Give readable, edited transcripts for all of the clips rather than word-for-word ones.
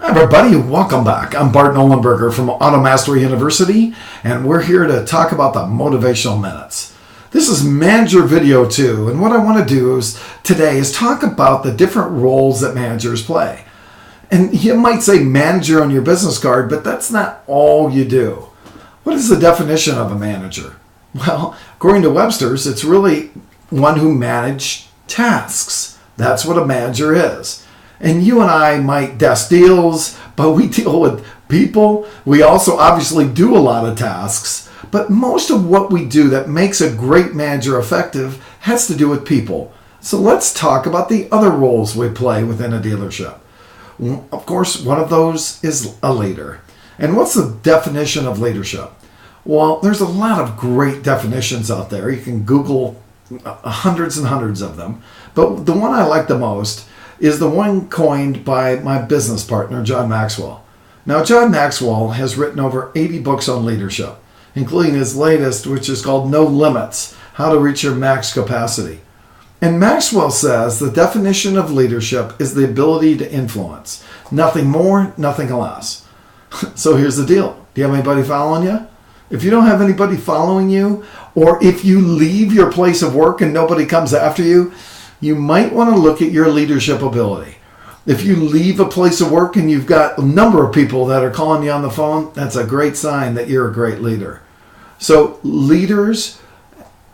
Hi everybody, welcome back. I'm Bart Nollenberger from Auto Mastery University, and we're here to talk about the motivational minutes. This is manager video 2, and what I want to do today is talk about the different roles that managers play. And you might say manager on your business card, but that's not all you do. What is the definition of a manager? Well, according to Webster's, it's really one who manages tasks. That's what a manager is. And you and I might desk deals, but we deal with people. We also obviously do a lot of tasks, but most of what we do that makes a great manager effective has to do with people. So let's talk about the other roles we play within a dealership. Of course, one of those is a leader. And what's the definition of leadership? Well, there's a lot of great definitions out there. You can Google hundreds and hundreds of them, but the one I like the most is the one coined by my business partner, John Maxwell. Now, John Maxwell has written over 80 books on leadership, including his latest, which is called No Limits, How to Reach Your Max Capacity. And Maxwell says the definition of leadership is the ability to influence. Nothing more, nothing less. So here's the deal. Do you have anybody following you? If you don't have anybody following you, or if you leave your place of work and nobody comes after you, you might want to look at your leadership ability. If you leave a place of work and you've got a number of people that are calling you on the phone, that's a great sign that you're a great leader. So leaders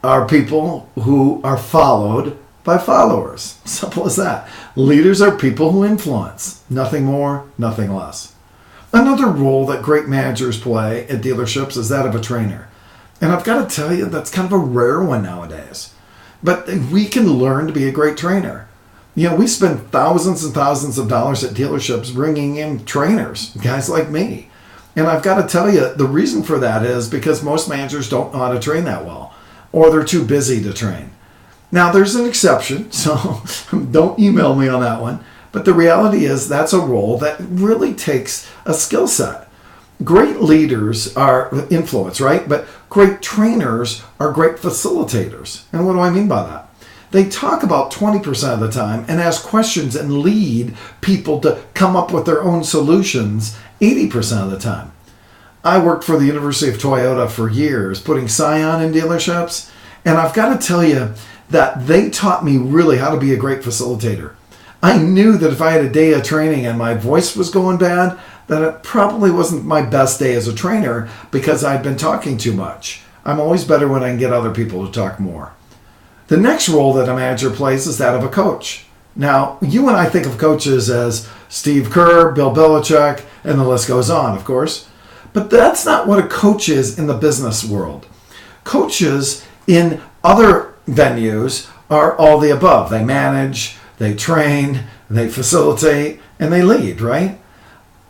are people who are followed by followers. Simple as that. Leaders are people who influence. Nothing more, nothing less. Another role that great managers play at dealerships is that of a trainer. And I've got to tell you, that's kind of a rare one nowadays. But we can learn to be a great trainer. You know, we spend thousands and thousands of dollars at dealerships bringing in trainers, guys like me. And I've got to tell you, the reason for that is because most managers don't know how to train that well, or they're too busy to train. Now, there's an exception, so don't email me on that one. But the reality is that's a role that really takes a skill set. Great leaders are influence, right? But great trainers are great facilitators. And what do I mean by that? They talk about 20% of the time and ask questions and lead people to come up with their own solutions 80% of the time. I worked for the University of Toyota for years, putting Scion in dealerships. And I've got to tell you that they taught me really how to be a great facilitator. I knew that if I had a day of training and my voice was going bad, that it probably wasn't my best day as a trainer because I'd been talking too much. I'm always better when I can get other people to talk more. The next role that a manager plays is that of a coach. Now, you and I think of coaches as Steve Kerr, Bill Belichick, and the list goes on, of course. But that's not what a coach is in the business world. Coaches in other venues are all the above. They manage, they train, they facilitate, and they lead, right?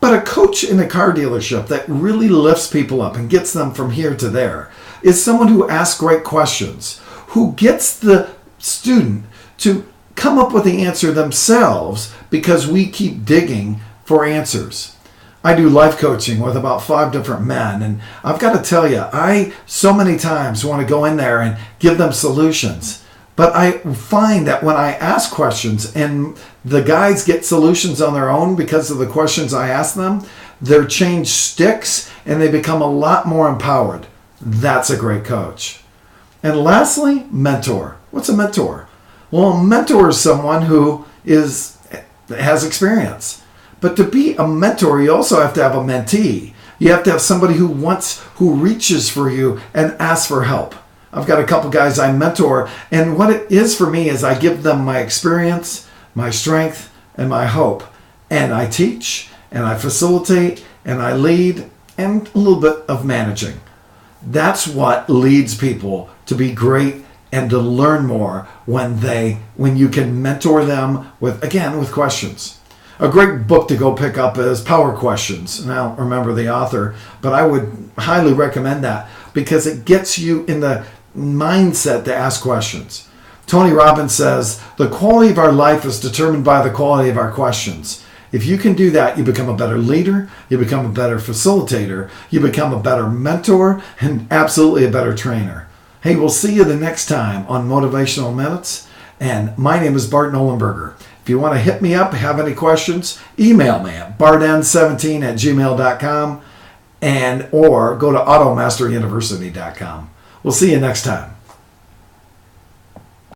But a coach in a car dealership that really lifts people up and gets them from here to there is someone who asks great questions, who gets the student to come up with the answer themselves because we keep digging for answers. I do life coaching with about 5 different men, and I've got to tell you, I so many times want to go in there and give them solutions. But I find that when I ask questions and the guys get solutions on their own because of the questions I ask them, their change sticks and they become a lot more empowered. That's a great coach. And lastly, mentor. What's a mentor? Well, a mentor is someone who has experience. But to be a mentor, you also have to have a mentee. You have to have somebody who reaches for you and asks for help. I've got a couple guys I mentor, and what it is for me is I give them my experience, my strength, and my hope. And I teach, and I facilitate, and I lead, and a little bit of managing. That's what leads people to be great and to learn more when you can mentor them with questions. A great book to go pick up is Power Questions. Now, remember the author, but I would highly recommend that because it gets you in the mindset to ask questions. Tony Robbins says, the quality of our life is determined by the quality of our questions. If you can do that, you become a better leader, you become a better facilitator, you become a better mentor, and absolutely a better trainer. Hey, we'll see you the next time on Motivational Minutes. And my name is Bart Nollenberger. If you want to hit me up, have any questions, email me at bartn17@gmail.com or go to automasteruniversity.com. We'll see you next time.